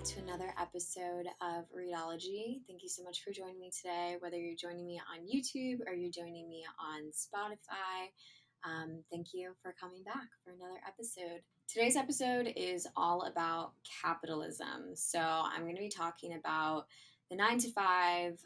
back to another episode of Readology. Thank you so much for joining me today, whether you're joining me on YouTube or you're joining me on Spotify. Thank you for coming back for another episode. Today's episode is all about capitalism. So I'm going to be talking about the 9 to 5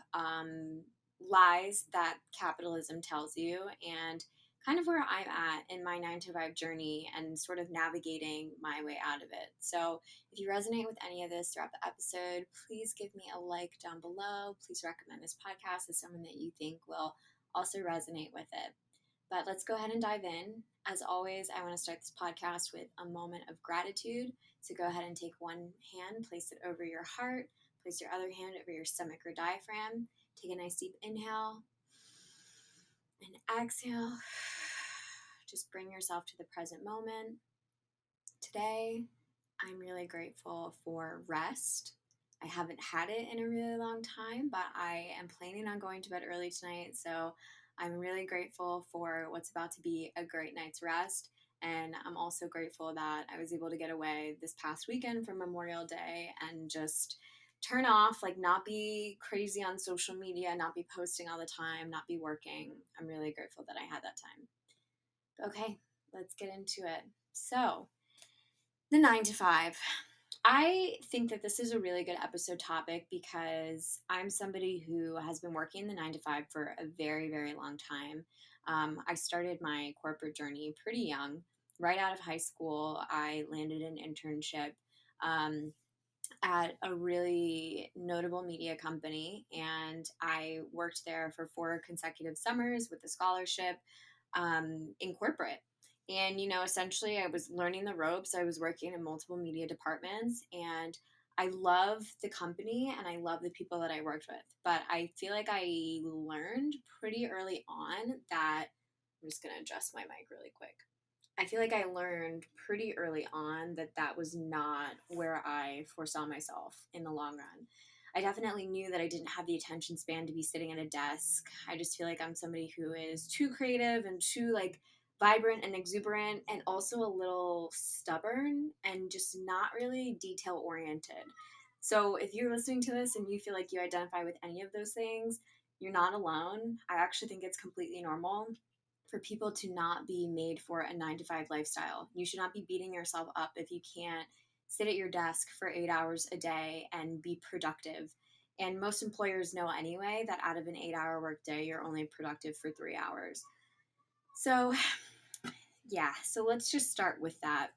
lies that capitalism tells you and kind of where I'm at in my 9 to 5 journey and sort of navigating my way out of it. So if you resonate with any of this throughout the episode, please give me a like down below. Please recommend this podcast to someone that you think will also resonate with it. But let's go ahead and dive in. As always, I want to start this podcast with a moment of gratitude. So go ahead and take one hand, place it over your heart, place your other hand over your stomach or diaphragm. Take a nice deep inhale and exhale. Just bring yourself to the present moment. Today, I'm really grateful for rest. I haven't had it in a really long time, but I am planning on going to bed early tonight. So I'm really grateful for what's about to be a great night's rest. And I'm also grateful that I was able to get away this past weekend for Memorial Day and just turn off, like not be crazy on social media, not be posting all the time, not be working. I'm really grateful that I had that time. Okay, let's get into it. So, the 9 to 5. I think that this is a really good episode topic because I'm somebody who has been working the 9 to 5 for a very, very long time. I started my corporate journey pretty young. Right out of high school, I landed an internship at a really notable media company, and I worked there for 4 consecutive summers with a scholarship in corporate. And, essentially I was learning the ropes. I was working in multiple media departments, and I love the company and I love the people that I worked with. But I feel like I learned pretty early on that I'm just going to adjust my mic really quick. I feel like I learned pretty early on that that was not where I foresaw myself in the long run. I definitely knew that I didn't have the attention span to be sitting at a desk. I just feel like I'm somebody who is too creative and too vibrant and exuberant and also a little stubborn and just not really detail oriented. So if you're listening to this and you feel like you identify with any of those things, you're not alone. I actually think it's completely normal for people to not be made for a 9 to 5 lifestyle. You should not be beating yourself up if you can't sit at your desk for 8 hours a day and be productive. And most employers know anyway that out of an 8 hour workday, you're only productive for 3 hours. So, yeah, so let's just start with that.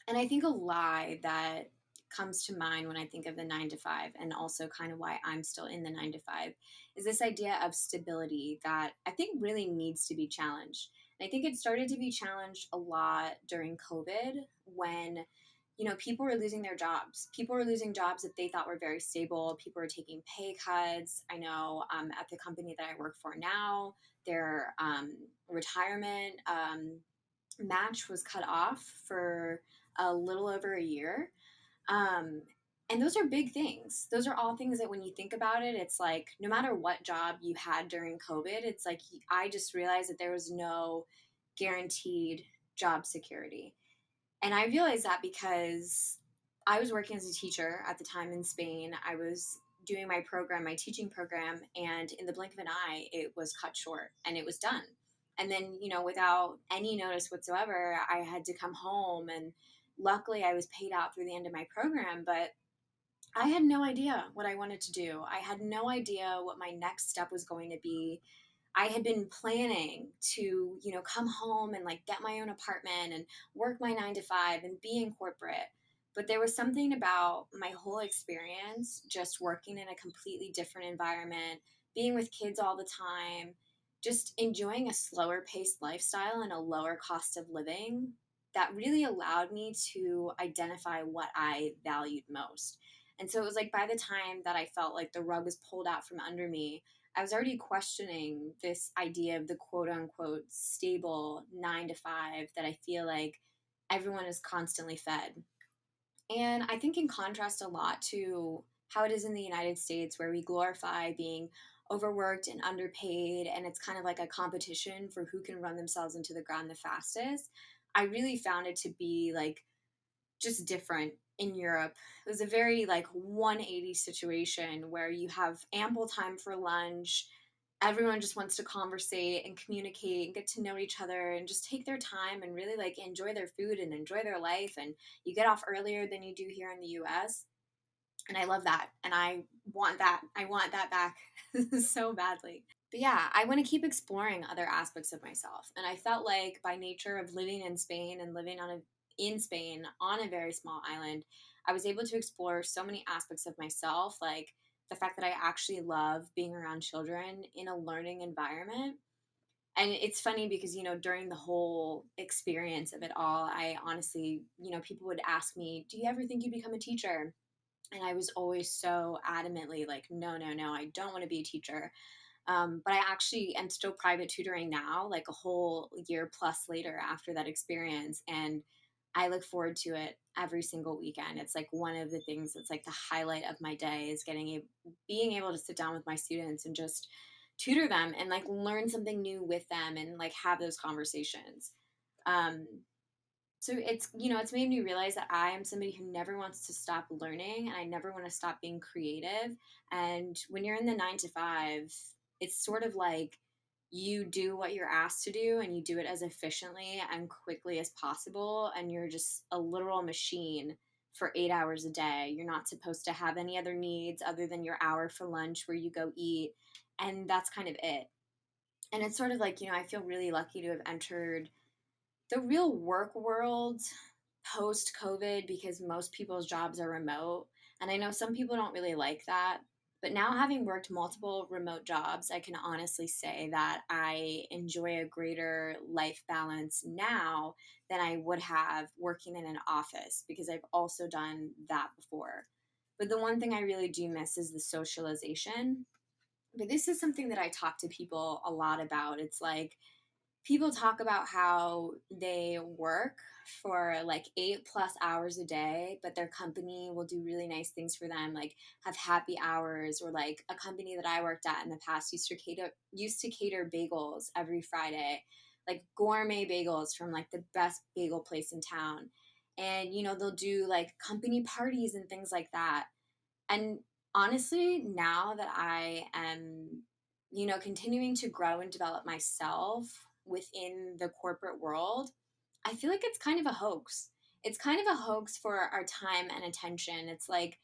And I think a lie that comes to mind when I think of the 9 to 5, and also kind of why I'm still in the 9 to 5, is this idea of stability that I think really needs to be challenged. And I think it started to be challenged a lot during COVID when, people were losing their jobs. People were losing jobs that they thought were very stable. People were taking pay cuts. I know at the company that I work for now, their retirement match was cut off for a little over a year. And those are big things. Those are all things that when you think about it, it's like no matter what job you had during COVID, it's like I just realized that there was no guaranteed job security. And I realized that because I was working as a teacher at the time in Spain. I was doing my program, my teaching program, and in the blink of an eye, it was cut short and it was done. And then, without any notice whatsoever, I had to come home, and luckily I was paid out through the end of my program, but I had no idea what I wanted to do. I had no idea what my next step was going to be. I had been planning to, come home and get my own apartment and work my 9 to 5 and be in corporate. But there was something about my whole experience just working in a completely different environment, being with kids all the time, just enjoying a slower paced lifestyle and a lower cost of living that really allowed me to identify what I valued most. And so it was like by the time that I felt like the rug was pulled out from under me, I was already questioning this idea of the quote unquote stable 9 to 5 that I feel like everyone is constantly fed. And I think in contrast a lot to how it is in the United States, where we glorify being overworked and underpaid, and it's kind of like a competition for who can run themselves into the ground the fastest. I really found it to be just different in Europe. It was a very like 180 situation where you have ample time for lunch. Everyone just wants to conversate and communicate and get to know each other and just take their time and really like enjoy their food and enjoy their life. And you get off earlier than you do here in the US. And I love that. And I want that. I want that back so badly. But yeah, I want to keep exploring other aspects of myself. And I felt like by nature of living in Spain and living in Spain on a very small island, I was able to explore so many aspects of myself, like the fact that I actually love being around children in a learning environment. And it's funny because, during the whole experience of it all, I honestly, people would ask me, "Do you ever think you become a teacher?" And I was always so adamantly like, no, no, no, I don't want to be a teacher. But I actually am still private tutoring now, like a whole year plus later after that experience. And I look forward to it every single weekend. It's like one of the things that's like the highlight of my day is being able to sit down with my students and just tutor them and like learn something new with them and like have those conversations. Um, so it's made me realize that I am somebody who never wants to stop learning and I never want to stop being creative. And when you're in the 9 to 5, it's sort of like you do what you're asked to do and you do it as efficiently and quickly as possible. And you're just a literal machine for 8 hours a day. You're not supposed to have any other needs other than your hour for lunch where you go eat. And that's kind of it. And it's sort of like, I feel really lucky to have entered the real work world post COVID because most people's jobs are remote. And I know some people don't really like that. But now, having worked multiple remote jobs, I can honestly say that I enjoy a greater life balance now than I would have working in an office because I've also done that before. But the one thing I really do miss is the socialization. But this is something that I talk to people a lot about. It's like, people talk about how they work for like 8+ hours a day, but their company will do really nice things for them, like have happy hours, or like a company that I worked at in the past used to cater bagels every Friday, like gourmet bagels from like the best bagel place in town. And they'll do like company parties and things like that. And honestly, now that I am, continuing to grow and develop myself within the corporate world, I feel like it's kind of a hoax. It's kind of a hoax for our time and attention. It's like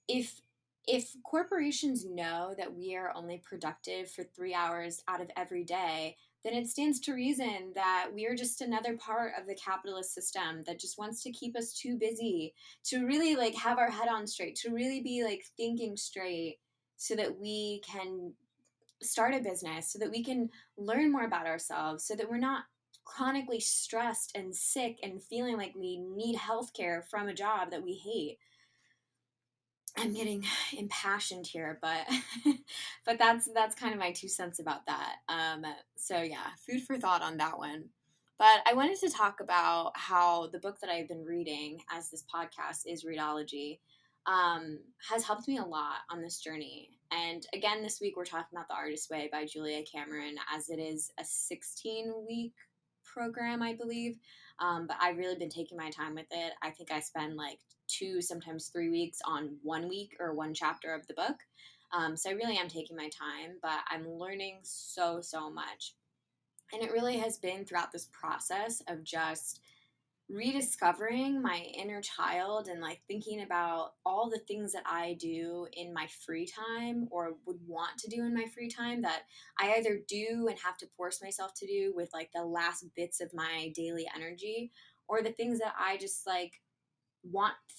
if if corporations know that we are only productive for 3 hours out of every day, then it stands to reason that we are just another part of the capitalist system that just wants to keep us too busy to really like have our head on straight, to really be like thinking straight so that we can start a business, so that we can learn more about ourselves, so that we're not chronically stressed and sick and feeling like we need healthcare from a job that we hate. I'm getting impassioned here, but but that's kind of my 2 cents about that. So yeah, food for thought on that one. But I wanted to talk about how the book that I've been reading as this podcast is Readology, has helped me a lot on this journey. And again, this week we're talking about The Artist's Way by Julia Cameron, as it is a 16-week program, I believe. But I've really been taking my time with it. I think I spend like 2, sometimes 3 weeks on 1 week or one chapter of the book. So I really am taking my time, but I'm learning so, so much. And it really has been throughout this process of just rediscovering my inner child and like thinking about all the things that I do in my free time or would want to do in my free time that I either do and have to force myself to do with like the last bits of my daily energy, or the things that I just like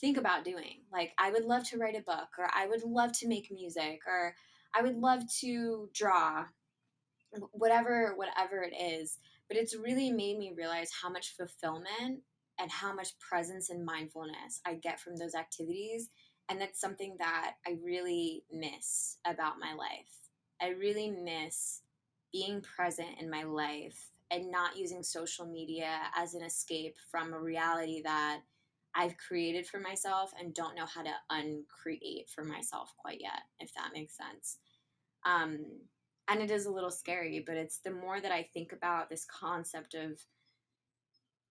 think about doing. Like I would love to write a book, or I would love to make music, or I would love to draw, whatever it is. But it's really made me realize how much fulfillment and how much presence and mindfulness I get from those activities. And that's something that I really miss about my life. I really miss being present in my life and not using social media as an escape from a reality that I've created for myself and don't know how to uncreate for myself quite yet, if that makes sense. Um, and it is a little scary, but it's the more that I think about this concept of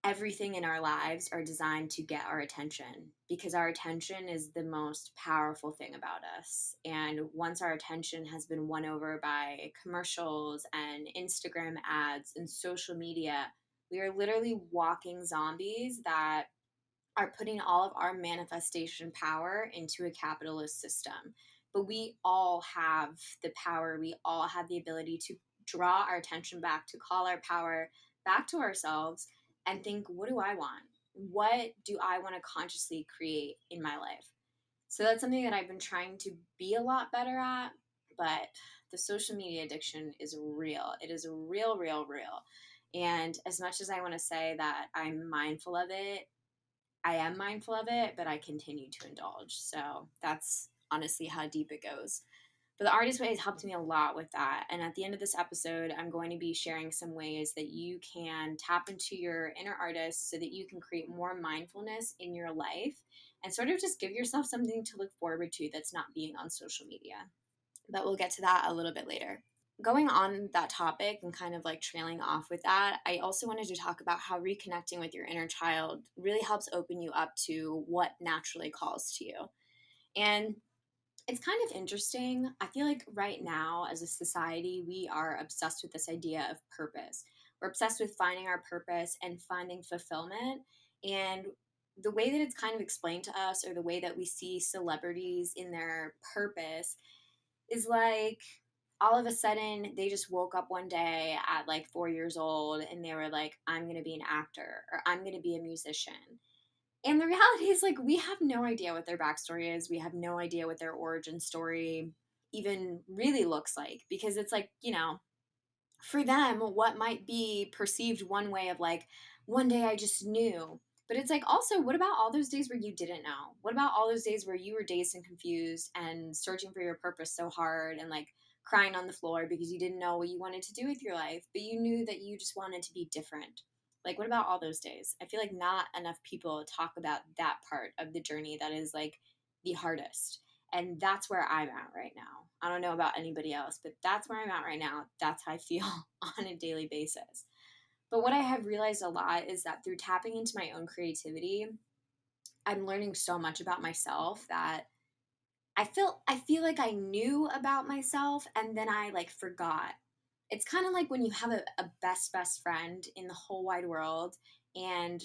everything in our lives are designed to get our attention because our attention is the most powerful thing about us. And once our attention has been won over by commercials and Instagram ads and social media, we are literally walking zombies that are putting all of our manifestation power into a capitalist system. But we all have the power, we all have the ability to draw our attention back, to call our power back to ourselves and think, what do I want? What do I want to consciously create in my life? So that's something that I've been trying to be a lot better at. But the social media addiction is real. It is real, real, real. And as much as I want to say that I'm mindful of it, I am mindful of it, but I continue to indulge. So that's honestly how deep it goes. But the artist way has helped me a lot with that. And at the end of this episode, I'm going to be sharing some ways that you can tap into your inner artist so that you can create more mindfulness in your life and sort of just give yourself something to look forward to that's not being on social media. But we'll get to that a little bit later. Going on that topic and kind of like trailing off with that, I also wanted to talk about how reconnecting with your inner child really helps open you up to what naturally calls to you. And it's kind of interesting. I feel like right now, as a society, we are obsessed with this idea of purpose. We're obsessed with finding our purpose and finding fulfillment. And the way that it's kind of explained to us, or the way that we see celebrities in their purpose, is like all of a sudden they just woke up one day at like 4 years old and they were like, I'm going to be an actor or I'm going to be a musician. And the reality is, like, we have no idea what their backstory is. We have no idea what their origin story even really looks like because it's like, for them, what might be perceived one way of like, one day I just knew. But it's like, also, what about all those days where you didn't know? What about all those days where you were dazed and confused and searching for your purpose so hard and like crying on the floor because you didn't know what you wanted to do with your life, but you knew that you just wanted to be different? Like, what about all those days? I feel like not enough people talk about that part of the journey that is like the hardest. And that's where I'm at right now. I don't know about anybody else, but that's where I'm at right now. That's how I feel on a daily basis. But what I have realized a lot is that through tapping into my own creativity, I'm learning so much about myself that I feel like I knew about myself and then I like forgot. It's kind of like when you have a best friend in the whole wide world and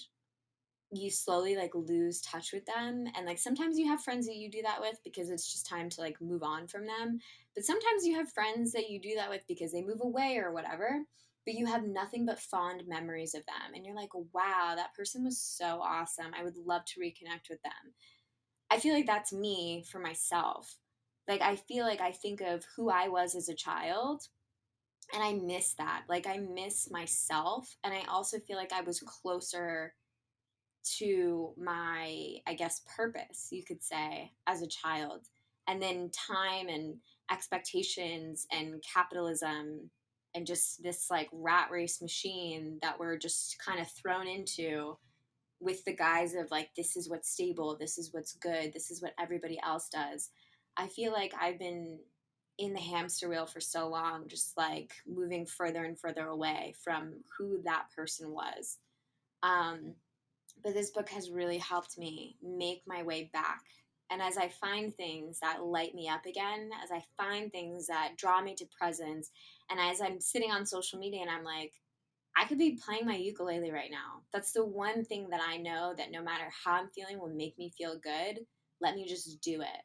you slowly like lose touch with them, and like sometimes you have friends that you do that with because it's just time to like move on from them, but sometimes you have friends that you do that with because they move away or whatever, but you have nothing but fond memories of them and you're like, wow, that person was so awesome, I would love to reconnect with them. I feel like that's me for myself. Like I feel like I think of who I was as a child and I miss that. Like I miss myself, and I also feel like I was closer to my, I guess, purpose, you could say, as a child. And then time and expectations and capitalism and just this like rat race machine that we're just kind of thrown into with the guise of like, this is what's stable, this is what's good, this is what everybody else does. I feel like I've been in the hamster wheel for so long, just like moving further and further away from who that person was. Um, but this book has really helped me make my way back. And as I find things that light me up again, as I find things that draw me to presence, and as I'm sitting on social media and I'm like, I could be playing my ukulele right now. That's the one thing that I know that no matter how I'm feeling will make me feel good. Let me just do it.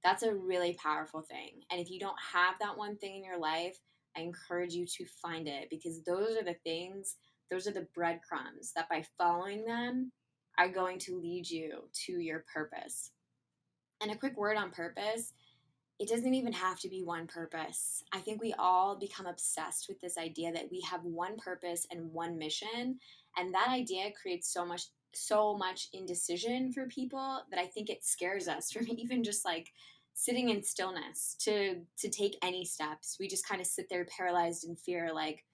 That's a really powerful thing. And if you don't have that one thing in your life, I encourage you to find it, because those are the things, those are the breadcrumbs that by following them are going to lead you to your purpose. And a quick word on purpose, it doesn't even have to be one purpose. I think we all become obsessed with this idea that we have one purpose and one mission, and that idea creates so much indecision for people that I think it scares us from even just like sitting in stillness to take any steps. We just kind of sit there paralyzed in fear, like,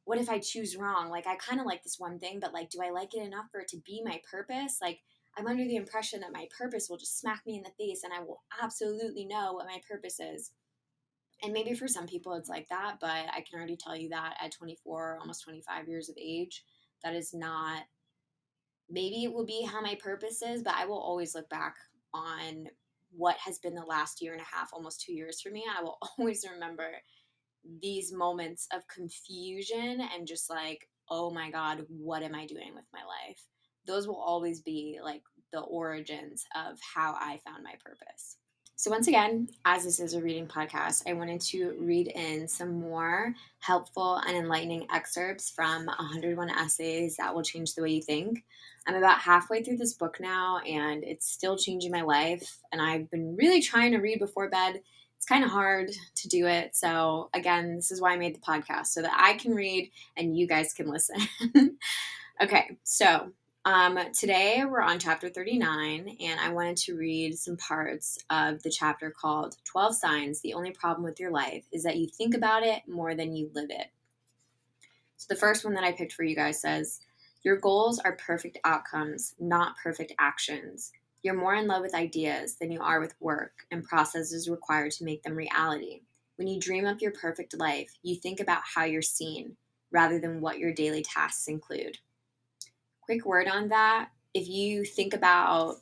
what if I choose wrong? Like, I kind of like this one thing, but like, do I like it enough for it to be my purpose? Like, I'm under the impression that my purpose will just smack me in the face and I will absolutely know what my purpose is. And maybe for some people it's like that, but I can already tell you that at 24, almost 25 years of age, that is not Maybe it will be how my purpose is, but I will always look back on what has been the last year and a half, almost 2 years for me. I will always remember these moments of confusion and just like, oh my God, what am I doing with my life? Those will always be like the origins of how I found my purpose. So, once again, as this is a reading podcast, I wanted to read in some more helpful and enlightening excerpts from 101 Essays That Will Change the Way You Think. I'm about halfway through this book now, and it's still changing my life. And I've been really trying to read before bed. It's kind of hard to do it. So, again, this is why I made the podcast, so that I can read and you guys can listen. Okay, so today we're on chapter 39, and I wanted to read some parts of the chapter called 12 Signs The Only Problem with Your Life is That You Think About It More Than You Live It. So the first one that I picked for you guys says, your goals are perfect outcomes, not perfect actions. You're more in love with ideas than you are with work and processes required to make them reality. When you dream up your perfect life, you think about how you're seen rather than what your daily tasks include. Quick word on that. If you think about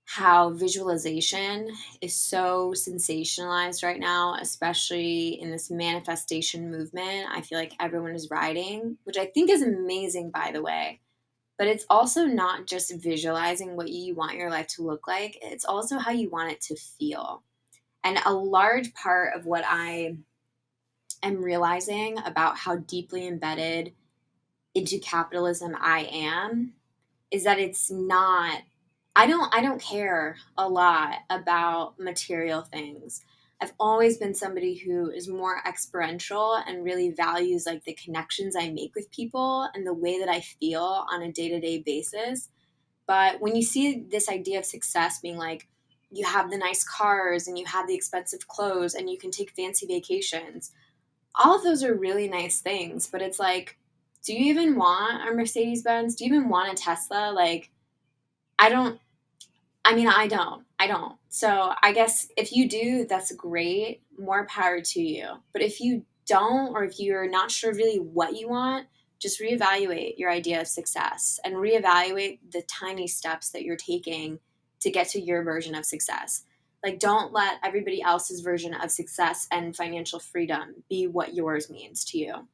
how visualization is so sensationalized right now, especially in this manifestation movement, I feel like everyone is riding, which I think is amazing, by the way. But it's also not just visualizing what you want your life to look like, it's also how you want it to feel. And a large part of what I am realizing about how deeply embedded into capitalism I am is that it's not, I don't care a lot about material things. I've always been somebody who is more experiential and really values like the connections I make with people and the way that I feel on a day-to-day basis. But when you see this idea of success being like, you have the nice cars and you have the expensive clothes and you can take fancy vacations, all of those are really nice things, but it's like, do you even want a Mercedes Benz? Do you even want a Tesla? Like, I don't, I mean, I don't. I don't. So I guess if you do, that's great. More power to you. But if you don't, or if you're not sure really what you want, just reevaluate your idea of success and reevaluate the tiny steps that you're taking to get to your version of success. Like, don't let everybody else's version of success and financial freedom be what yours means to you.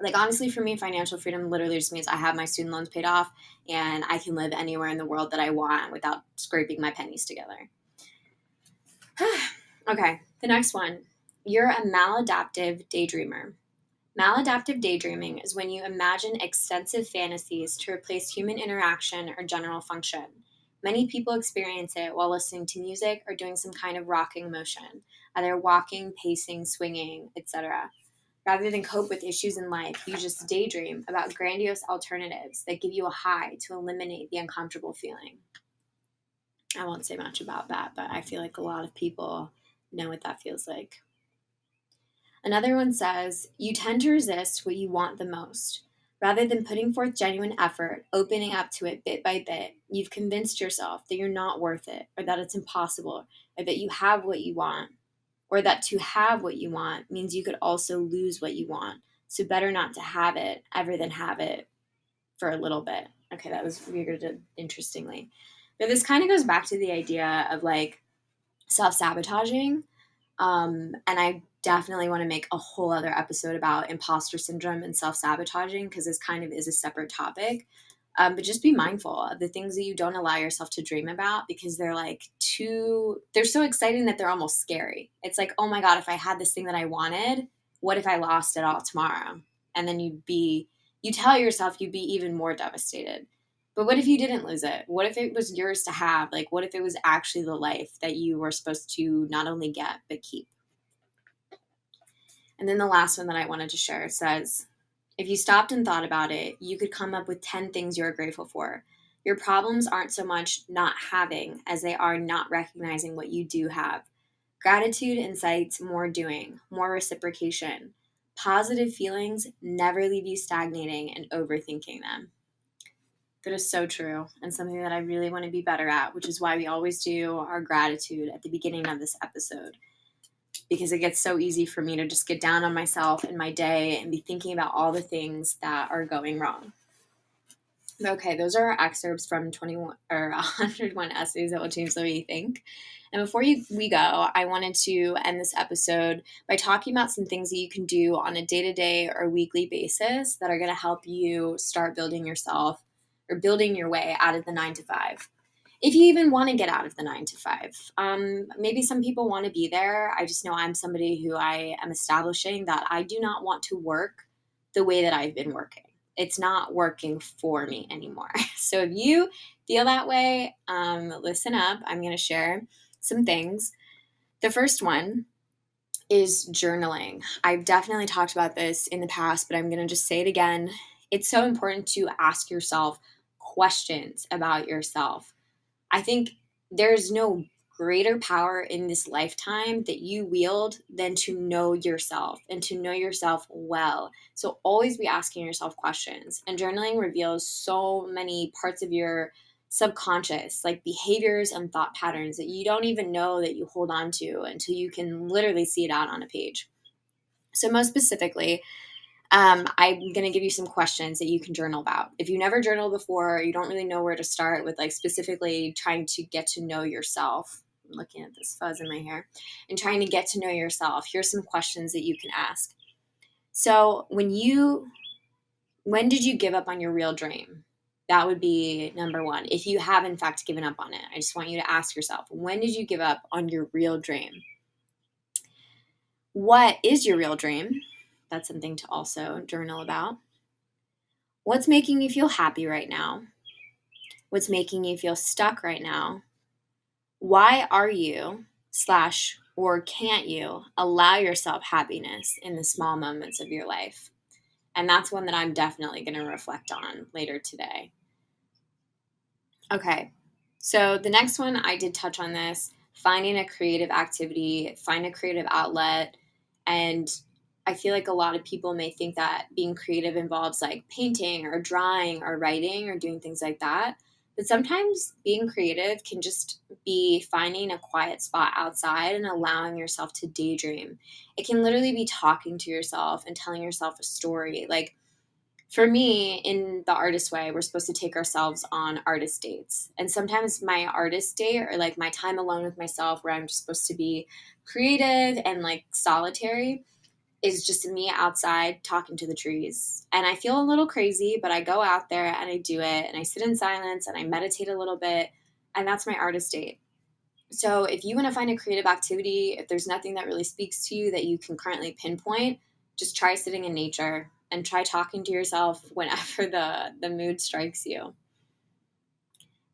Like, honestly, for me, financial freedom literally just means I have my student loans paid off and I can live anywhere in the world that I want without scraping my pennies together. Okay, the next one. You're a maladaptive daydreamer. Maladaptive daydreaming is when you imagine extensive fantasies to replace human interaction or general function. Many people experience it while listening to music or doing some kind of rocking motion, either walking, pacing, swinging, etc. Rather than cope with issues in life, you just daydream about grandiose alternatives that give you a high to eliminate the uncomfortable feeling. I won't say much about that, but I feel like a lot of people know what that feels like. Another one says, you tend to resist what you want the most. Rather than putting forth genuine effort, opening up to it bit by bit, you've convinced yourself that you're not worth it, or that it's impossible, or that you have what you want, or that to have what you want means you could also lose what you want. So better not to have it ever than have it for a little bit. Okay, that was weird, interestingly. But this kind of goes back to the idea of like self-sabotaging. And I definitely want to make a whole other episode about imposter syndrome and self-sabotaging because this kind of is a separate topic. But just be mindful of the things that you don't allow yourself to dream about because they're like they're so exciting that they're almost scary. It's like, oh my God, if I had this thing that I wanted, what if I lost it all tomorrow? And then you tell yourself you'd be even more devastated. But what if you didn't lose it? What if it was yours to have? Like, what if it was actually the life that you were supposed to not only get, but keep? And then the last one that I wanted to share says, if you stopped and thought about it, you could come up with 10 things you're grateful for. Your problems aren't so much not having as they are not recognizing what you do have. Gratitude incites more doing, more reciprocation. Positive feelings never leave you stagnating and overthinking them. That is so true, and something that I really want to be better at, which is why we always do our gratitude at the beginning of this episode. Because it gets so easy for me to just get down on myself in my day and be thinking about all the things that are going wrong. Okay, those are excerpts from 21 or 101 essays that will change the way you think. And before we go, I wanted to end this episode by talking about some things that you can do on a day to day or weekly basis that are going to help you start building yourself or building your way out of the 9 to 5. If you even want to get out of the 9 to 5, maybe some people want to be there. I just know I'm somebody who I am establishing that I do not want to work the way that I've been working. It's not working for me anymore. So if you feel that way, listen up. I'm going to share some things. The first one is journaling. I've definitely talked about this in the past, but I'm going to just say it again. It's so important to ask yourself questions about yourself. I think there's no greater power in this lifetime that you wield than to know yourself and to know yourself well. So always be asking yourself questions. And journaling reveals so many parts of your subconscious, like behaviors and thought patterns that you don't even know that you hold on to until you can literally see it out on a page. So, most specifically, I'm going to give you some questions that you can journal about. If you never journaled before, you don't really know where to start with, like specifically trying to get to know yourself. I'm looking at this fuzz in my hair and trying to get to know yourself. Here's some questions that you can ask. So, when did you give up on your real dream? That would be number one. If you have in fact given up on it, I just want you to ask yourself, when did you give up on your real dream? What is your real dream? That's something to also journal about. What's making you feel happy right now? What's making you feel stuck right now? Why are you slash or can't you allow yourself happiness in the small moments of your life? And that's one that I'm definitely going to reflect on later today. Okay, so the next one, I did touch on this, finding a creative activity, find a creative outlet. And I feel like a lot of people may think that being creative involves like painting or drawing or writing or doing things like that. But sometimes being creative can just be finding a quiet spot outside and allowing yourself to daydream. It can literally be talking to yourself and telling yourself a story. Like, for me, in the artist way, we're supposed to take ourselves on artist dates. And sometimes my artist date or like my time alone with myself, where I'm just supposed to be creative and like solitary, is just me outside talking to the trees. And I feel a little crazy, but I go out there and I do it and I sit in silence and I meditate a little bit. And that's my artist date. So if you want to find a creative activity, if there's nothing that really speaks to you that you can currently pinpoint, just try sitting in nature and try talking to yourself whenever the mood strikes you.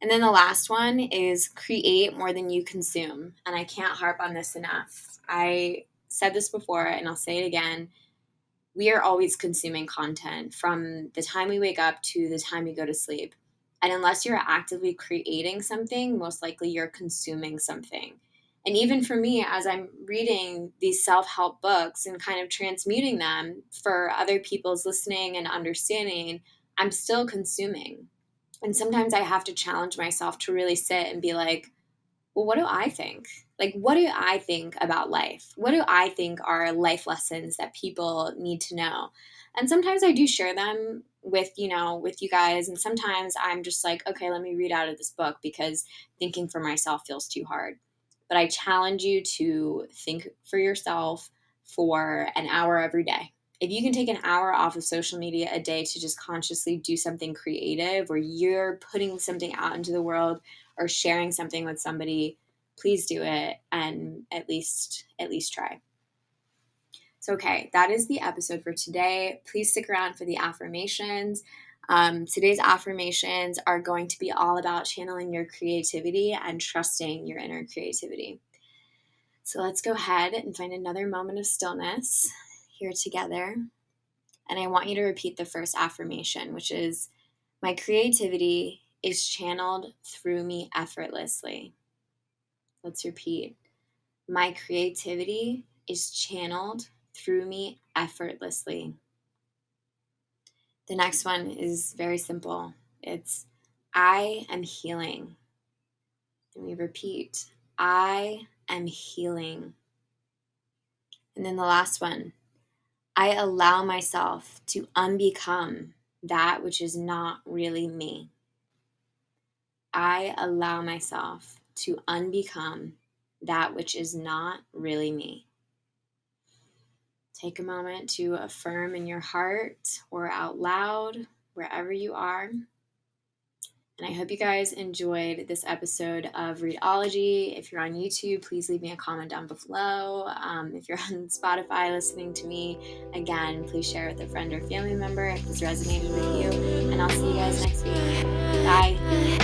And then the last one is create more than you consume. And I can't harp on this enough. I said this before and I'll say it again. We are always consuming content from the time we wake up to the time we go to sleep. And unless you're actively creating something, most likely you're consuming something. And even for me, as I'm reading these self help books and kind of transmuting them for other people's listening and understanding, I'm still consuming. And sometimes I have to challenge myself to really sit and be like, well, what do I think? Like, what do I think about life? What do I think are life lessons that people need to know? And sometimes I do share them with, with you guys. And sometimes I'm just like, okay, let me read out of this book because thinking for myself feels too hard. But I challenge you to think for yourself for an hour every day. If you can take an hour off of social media a day to just consciously do something creative where you're putting something out into the world or sharing something with somebody, please do it and at least try. So, okay, that is the episode for today. Please stick around for the affirmations. Today's affirmations are going to be all about channeling your creativity and trusting your inner creativity. So let's go ahead and find another moment of stillness here together. And I want you to repeat the first affirmation, which is, my creativity is channeled through me effortlessly. Let's repeat. My creativity is channeled through me effortlessly. The next one is very simple. It's, I am healing. And we repeat, I am healing. And then the last one, I allow myself to unbecome that which is not really me. I allow myself to unbecome that which is not really me. Take a moment to affirm in your heart or out loud, wherever you are. And I hope you guys enjoyed this episode of Readology. If you're on YouTube, please leave me a comment down below. If you're on Spotify listening to me, again, please share with a friend or family member if this resonated with you. And I'll see you guys next week. Bye.